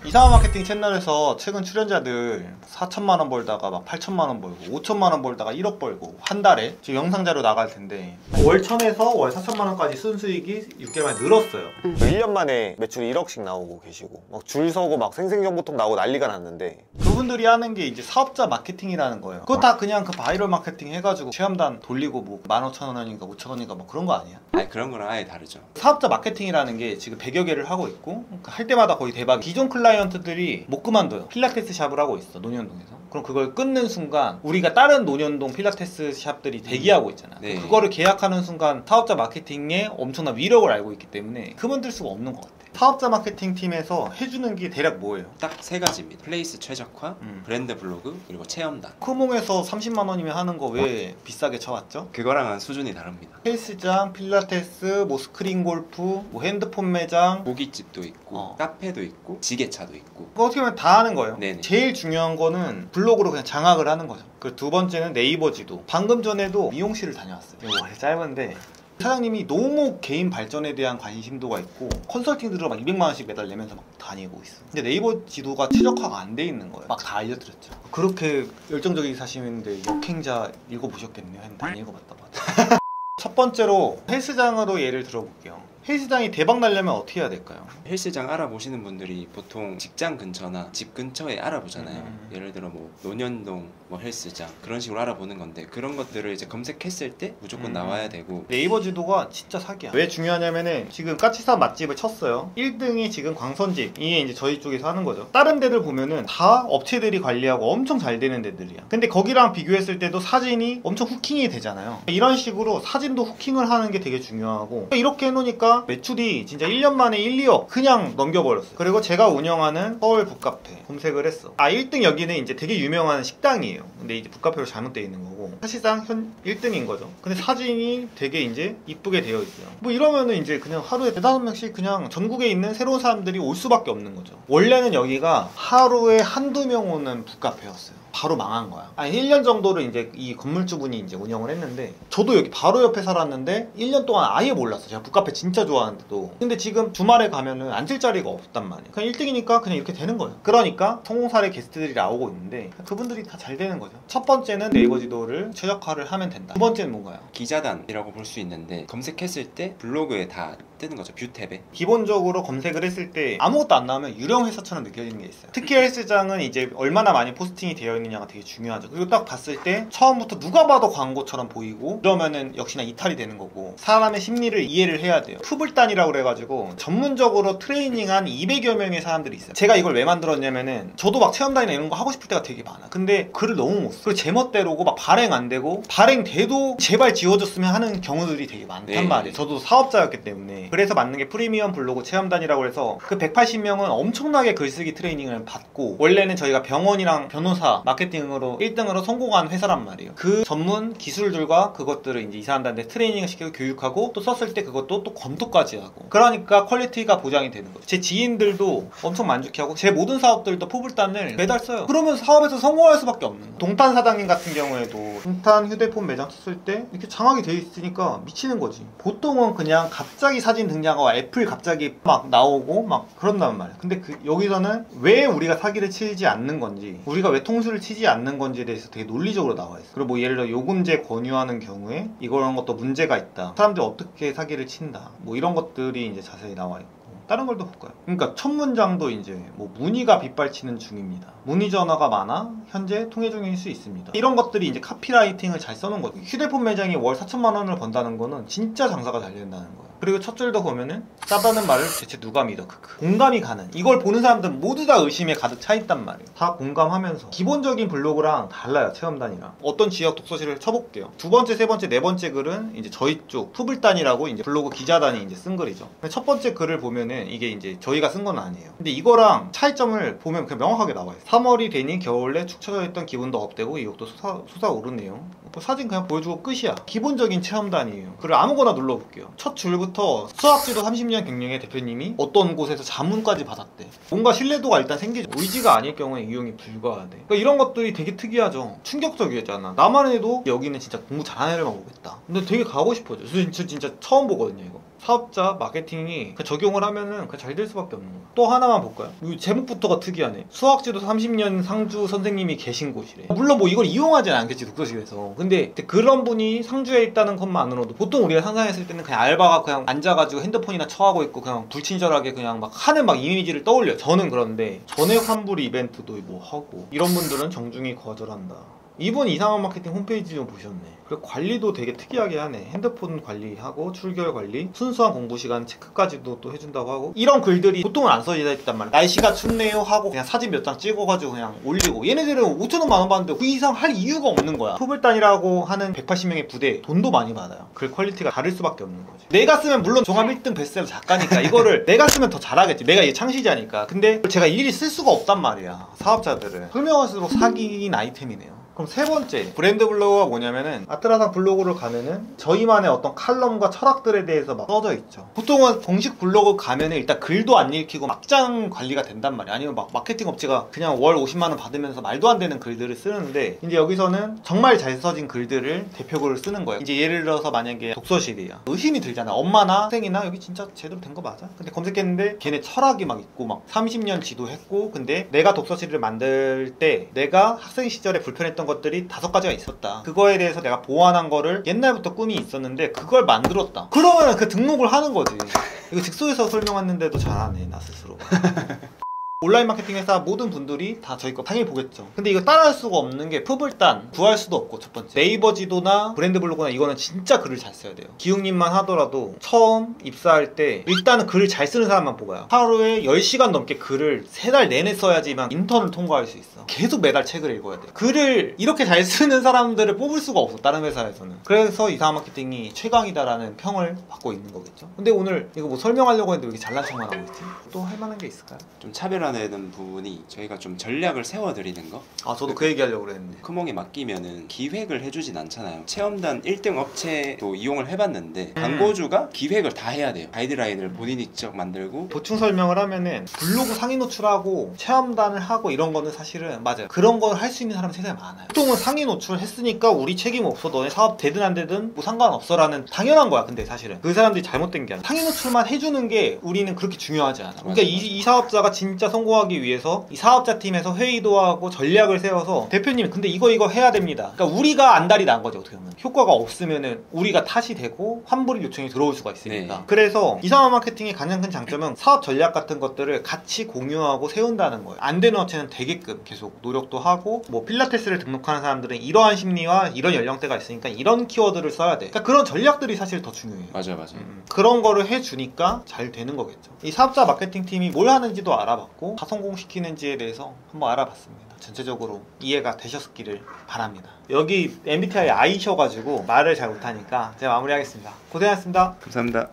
이상한 마케팅 채널에서 최근 출연자들 4천만원 벌다가 막 8천만원 벌고 5천만원 벌다가 1억 벌고 한 달에 지금 영상자료 나갈 텐데 월 1,000에서 월 4천만원까지 순수익이 6개월 만에 늘었어요. 1년 만에 매출이 1억씩 나오고 계시고 막 줄 서고 막 생생정보통 나오고 난리가 났는데 그분들이 하는 게 이제 사업자 마케팅이라는 거예요. 그거 다 그냥 그 바이럴 마케팅 해가지고 체험단 돌리고 뭐 15,000원인가 5,000원인가 뭐 그런 거 아니야? 아니 그런 거랑 아예 다르죠. 사업자 마케팅이라는 게 지금 100여 개를 하고 있고 할 때마다 거의 대박. 기존 클라이언트들이 못 그만둬요. 필라테스 샵을 하고 있어, 논현동에서. 그럼 그걸 끊는 순간 우리가 다른 논현동 필라테스 샵들이 대기하고 있잖아. 네. 그거를 계약하는 순간 사업자 마케팅에 엄청난 위력을 알고 있기 때문에 그만둘 수가 없는 것 같아. 사업자 마케팅 팀에서 해주는 게 대략 뭐예요? 딱 세 가지입니다. 플레이스 최적화, 브랜드 블로그, 그리고 체험단. 크몽에서 30만 원이면 하는 거 왜 비싸게 쳐왔죠? 그거랑은 수준이 다릅니다. 헬스장, 필라테스, 뭐 스크린 골프, 뭐 핸드폰 매장, 고깃집도 있고 카페도 있고 지게차도 있고. 그거 어떻게 보면 다 하는 거예요. 네네. 제일 중요한 거는 블로그로 그냥 장악을 하는 거죠. 그 두 번째는 네이버 지도. 방금 전에도 미용실을 다녀왔어요. 이거 짧은데 사장님이 너무 개인 발전에 대한 관심도가 있고 컨설팅 들어 막 200만 원씩 매달 내면서 막 다니고 있어. 근데 네이버 지도가 최적화가 안 돼 있는 거예요. 막 다 알려드렸죠. 그렇게 열정적이게 사시는데 역행자 읽어보셨겠네요. 했는데 안 읽어봤다 봐. 첫 번째로 헬스장으로 예를 들어볼게요. 헬스장이 대박 나려면 어떻게 해야 될까요? 헬스장 알아보시는 분들이 보통 직장 근처나 집 근처에 알아보잖아요. 예를 들어 뭐 논현동 뭐 헬스장 그런 식으로 알아보는 건데 그런 것들을 이제 검색했을 때 무조건 나와야 되고. 네이버 지도가 진짜 사기야. 왜 중요하냐면은 지금 까치사 맛집을 쳤어요. 1등이 지금 광선집. 이게 이제 저희 쪽에서 하는 거죠. 다른 데들 보면은 다 업체들이 관리하고 엄청 잘 되는 데들이야. 근데 거기랑 비교했을 때도 사진이 엄청 후킹이 되잖아요. 이런 식으로 사진도 후킹을 하는 게 되게 중요하고 이렇게 해놓으니까 매출이 진짜 1년 만에 1, 2억 그냥 넘겨버렸어요. 그리고 제가 운영하는 서울 북카페 검색을 했어. 1등 여기는 이제 되게 유명한 식당이에요. 근데 이제 북카페로 잘못되어 있는 거고 사실상 현 1등인 거죠. 근데 사진이 되게 이제 이쁘게 되어 있어요. 뭐 이러면은 이제 그냥 하루에 4-5명씩 그냥 전국에 있는 새로운 사람들이 올 수밖에 없는 거죠. 원래는 여기가 하루에 한두 명 오는 북카페였어요. 바로 망한 거야. 1년 정도를 이제 이 건물주분이 이제 운영을 했는데 저도 여기 바로 옆에 살았는데 1년 동안 아예 몰랐어. 제가 북카페 진짜 좋아하는데도. 근데 지금 주말에 가면은 앉을 자리가 없단 말이에요. 그냥 1등이니까 그냥 이렇게 되는 거예요. 그러니까 성공 사례 게스트들이 나오고 있는데 그분들이 다 잘 되는 거죠. 첫 번째는 네이버 지도를 최적화를 하면 된다. 두 번째는 뭔가요? 기자단이라고 볼 수 있는데 검색했을 때 블로그에 다 뜨는 거죠. 뷰 탭에. 기본적으로 검색을 했을 때 아무것도 안 나오면 유령 회사처럼 느껴지는 게 있어요. 특히 헬스장은 이제 얼마나 많이 포스팅이 되어 있느냐가 되게 중요하죠. 그리고 딱 봤을 때 처음부터 누가 봐도 광고처럼 보이고 그러면은 역시나 이탈이 되는 거고 사람의 심리를 이해를 해야 돼요. 푸불단이라고 그래가지고 전문적으로 트레이닝한 200여 명의 사람들이 있어요. 제가 이걸 왜 만들었냐면은 저도 막 체험단이나 이런 거 하고 싶을 때가 되게 많아. 근데 글을 너무 못 써. 그리고 제멋대로고 막 발행 안 되고 발행돼도 제발 지워줬으면 하는 경우들이 되게 많단 말이에요. 저도 사업자였기 때문에. 그래서 만든 게 프리미엄 블로그 체험단이라고 해서 그 180명은 엄청나게 글쓰기 트레이닝을 받고 원래는 저희가 병원이랑 변호사 마케팅으로 1등으로 성공한 회사란 말이에요. 그 전문 기술들과 그것들을 이제 이 사람들한테 트레이닝을 시키고 교육하고 또 썼을 때 그것도 또 검토까지 하고 그러니까 퀄리티가 보장이 되는 거죠. 제 지인들도 엄청 만족해하고 제 모든 사업들도 포불단을 매달 써요. 그러면 사업에서 성공할 수밖에 없는 거예요. 동탄 사장님 같은 경우에도 동탄 휴대폰 매장 쳤을 때 이렇게 장악이 돼 있으니까 미치는 거지. 보통은 그냥 갑자기 사진 등장하고 애플 갑자기 막 나오고 막 그런단 말이야. 근데 여기서는 왜 우리가 사기를 치지 않는 건지 우리가 왜 통수를 치지 않는 건지에 대해서 되게 논리적으로 나와 있어. 그리고 뭐 예를 들어 요금제 권유하는 경우에 이런 것도 문제가 있다. 사람들이 어떻게 사기를 친다. 뭐 이런 것들이 이제 자세히 나와 있고. 다른 걸도 볼까요? 그러니까 첫 문장도 이제 뭐 문의가 빗발치는 중입니다. 문의 전화가 많아 현재 통해 중일 수 있습니다. 이런 것들이 이제 카피라이팅을 잘 써놓은 거죠. 휴대폰 매장이 월 4천만 원을 번다는 거는 진짜 장사가 잘 된다는 거예요. 그리고 첫 줄도 보면은 싸다는 말을 대체 누가 믿어? 공감이 가는. 이걸 보는 사람들은 모두 다 의심에 가득 차 있단 말이에요. 다 공감하면서 기본적인 블로그랑 달라요. 체험단이랑. 어떤 지역 독서실을 쳐볼게요. 두 번째, 세 번째, 네 번째 글은 이제 저희 쪽 푸불단이라고 이제 블로그 기자단이 이제 쓴 글이죠. 첫 번째 글을 보면은 이게 이제 저희가 쓴 건 아니에요. 근데 이거랑 차이점을 보면 그냥 명확하게 나와요. 3월이 되니 겨울에 축 처져 있던 기분도 업되고 이것도 솟아오르네요. 뭐 사진 그냥 보여주고 끝이야. 기본적인 체험단이에요. 글을 아무거나 눌러볼게요. 첫 줄부터 수학지도 30년 경력의 대표님이 어떤 곳에서 자문까지 받았대. 뭔가 신뢰도가 일단 생기죠. 의지가 아닐 경우에 이용이 불가하대. 그러니까 이런 것들이 되게 특이하죠. 충격적이었잖아. 나만 해도 여기는 진짜 공부 잘하는 애들만 오겠다. 근데 되게 가고 싶어져. 진짜 처음 보거든요 이거. 사업자 마케팅이 적용을 하면은 잘 될 수밖에 없는 거야. 또 하나만 볼까요? 이 제목부터가 특이하네. 수학지도 30년 상주 선생님이 계신 곳이래. 물론 뭐 이걸 이용하지는 않겠지, 독서실에서. 근데 그런 분이 상주에 있다는 것만으로도 보통 우리가 상상했을 때는 그냥 알바가 그냥 앉아가지고 핸드폰이나 쳐하고 있고 그냥 불친절하게 그냥 막 하는 막 이미지를 떠올려. 저는 그런데 전액 환불 이벤트도 뭐 하고, 이런 분들은 정중히 거절한다. 이분 이상한 마케팅 홈페이지 좀 보셨네. 그리고 관리도 되게 특이하게 하네. 핸드폰 관리하고 출결 관리, 순수한 공부 시간 체크까지도 또 해준다고 하고. 이런 글들이 보통은 안 써져 있단 말이야. 날씨가 춥네요 하고 그냥 사진 몇 장 찍어가지고 그냥 올리고. 얘네들은 5천원 만원 받는데 그 이상 할 이유가 없는 거야. 푸불단이라고 하는 180명의 부대 돈도 많이 받아요. 글 퀄리티가 다를 수밖에 없는 거지. 내가 쓰면 물론 종합 1등 베스트셀러 작가니까 이거를 내가 쓰면 더 잘하겠지. 내가 이게 창시자니까. 근데 제가 일일이 쓸 수가 없단 말이야, 사업자들을. 설명할수록 사기인 아이템이네요. 그럼 세 번째 브랜드 블로그가 뭐냐면은, 아트라상 블로그를 가면은 저희만의 어떤 칼럼과 철학들에 대해서 막 써져 있죠. 보통은 공식 블로그 가면은 일단 글도 안 읽히고 막장 관리가 된단 말이야. 아니면 막 마케팅 업체가 그냥 월 50만원 받으면서 말도 안 되는 글들을 쓰는데, 이제 여기서는 정말 잘 써진 글들을 대표글을 쓰는 거예요. 이제 예를 들어서 만약에 독서실이야. 의심이 들잖아. 엄마나 학생이나 여기 진짜 제대로 된 거 맞아? 근데 검색했는데 걔네 철학이 막 있고 막 30년 지도했고, 근데 내가 독서실을 만들 때 내가 학생 시절에 불편했던 것들이 5가지가 있었다. 그거에 대해서 내가 보완한 거를 옛날부터 꿈이 있었는데 그걸 만들었다. 그러면 그 등록을 하는 거지. 이거 즉석에서 설명했는데도 잘하네, 나 스스로. 온라인 마케팅 회사 모든 분들이 다 저희 거 당연히 보겠죠. 근데 이거 따라할 수가 없는 게 푸불단 구할 수도 없고, 첫 번째 네이버 지도나 브랜드 블로그나 이거는 진짜 글을 잘 써야 돼요. 기웅님만 하더라도 처음 입사할 때 일단은 글을 잘 쓰는 사람만 뽑아요. 하루에 10시간 넘게 글을 3달 내내 써야지만 인턴을 통과할 수 있어. 계속 매달 책을 읽어야 돼. 글을 이렇게 잘 쓰는 사람들을 뽑을 수가 없어, 다른 회사에서는. 그래서 이상한 마케팅이 최강이다라는 평을 받고 있는 거겠죠. 근데 오늘 이거 뭐 설명하려고 했는데 왜 이렇게 잘난 척만 하고 있지? 또 할 만한 게 있을까요? 좀 차별화되는 부분이 저희가 좀 전략을 세워드리는 거. 아, 저도 그 얘기하려고 그랬는데. 크몽에 맡기면은 기획을 해주진 않잖아요. 체험단 1등 업체도 이용을 해봤는데 광고주가 기획을 다 해야 돼요. 가이드라인을 본인이 직접 만들고. 보충 설명을 하면은 블로그 상위 노출하고 체험단을 하고 이런 거는 사실은 맞아요. 그런 걸 할 수 있는 사람은 세상에 많아요. 보통은 상위 노출 했으니까 우리 책임 없어, 너네 사업 되든 안 되든 뭐 상관없어라는 당연한 거야. 근데 사실은 그 사람들이 잘못된 게 아니라 상위 노출만 해주는 게 우리는 그렇게 중요하지 않아. 그러니까 이 사업자가 진짜 성공하기 위해서 이 사업자 팀에서 회의도 하고 전략을 세워서 대표님 근데 이거 해야 됩니다. 그러니까 우리가 안달이 난 거죠. 어떻게 보면 효과가 없으면은 우리가 탓이 되고 환불 요청이 들어올 수가 있으니까. 네. 그래서 이상한 마케팅의 가장 큰 장점은 사업 전략 같은 것들을 같이 공유하고 세운다는 거예요. 안 되는 업체는 되게끔 계속 노력도 하고, 뭐 필라테스를 등록하는 사람들은 이러한 심리와 이런 연령대가 있으니까 이런 키워드를 써야 돼. 그러니까 그런 전략들이 사실 더 중요해요. 맞아요. 그런 거를 해주니까 잘 되는 거겠죠. 이 사업자 마케팅 팀이 뭘 하는지도 알아봤고 다 성공시키는지에 대해서 한번 알아봤습니다. 전체적으로 이해가 되셨기를 바랍니다. 여기 MBTI I셔가지고 말을 잘 못하니까 제가 마무리하겠습니다. 고생하셨습니다. 감사합니다.